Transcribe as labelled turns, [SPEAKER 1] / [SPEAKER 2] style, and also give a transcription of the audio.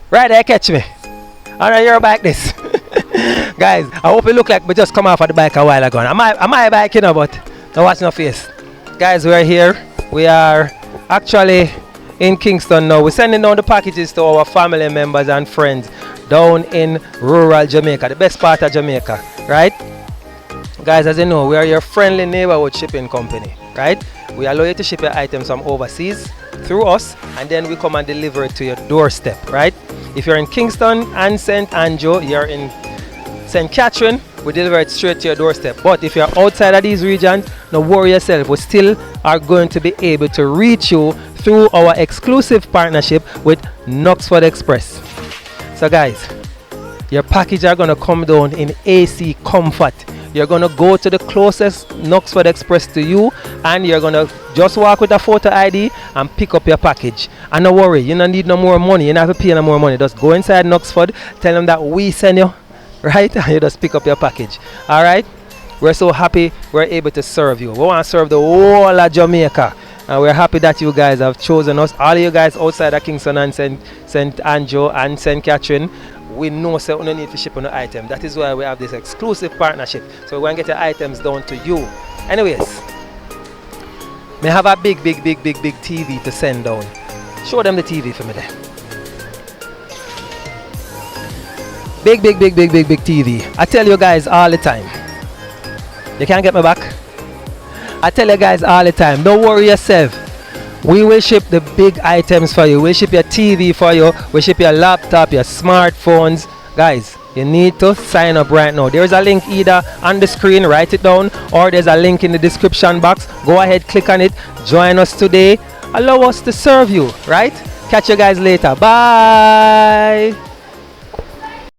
[SPEAKER 1] Right there, catch me. Alright, you're back this. Guys, I hope it look like we just come off of the bike a while ago. Am I bike, you know, but don't watch no face. Guys, we are here. We are actually in Kingston now. We're sending down the packages to our family members and friends down in rural Jamaica, the best part of Jamaica, right? Guys, as you know, we are your friendly neighborhood shipping company, right? We allow you to ship your items from overseas through us, and then we come and deliver it to your doorstep, right? If you're in Kingston and St. Andrew, you're in St. Catherine, we deliver it straight to your doorstep. But if you're outside of these regions, don't worry yourself. We still are going to be able to reach you through our exclusive partnership with Knoxford Express. So guys, your package are going to come down in AC comfort. You're going to go to the closest Knoxford Express to you, and you're going to just walk with a photo ID and pick up your package. And don't worry, you don't need no more money. You don't have to pay no more money. Just go inside Knoxford, tell them that we send you, right? And you just pick up your package. All right? We're so happy we're able to serve you. We want to serve the whole of Jamaica. And we're happy that you guys have chosen us. All of you guys outside of Kingston and St. Andrew and St. Catherine, we know so no need to ship on the item. That is why we have this exclusive partnership. So we want to get your items down to you. Anyways, may have a big TV to send down. Show them the TV for me there. Big TV. I tell you guys all the time. You can't get me back. I tell you guys all the time, don't worry yourself. We will ship the big items for you. We'll ship your TV for you. We'll ship your laptop, your smartphones. Guys, you need to sign up right now. There's a link either on the screen, write it down, or there's a link in the description box. Go ahead, click on it. Join us today. Allow us to serve you, right? Catch you guys later. Bye.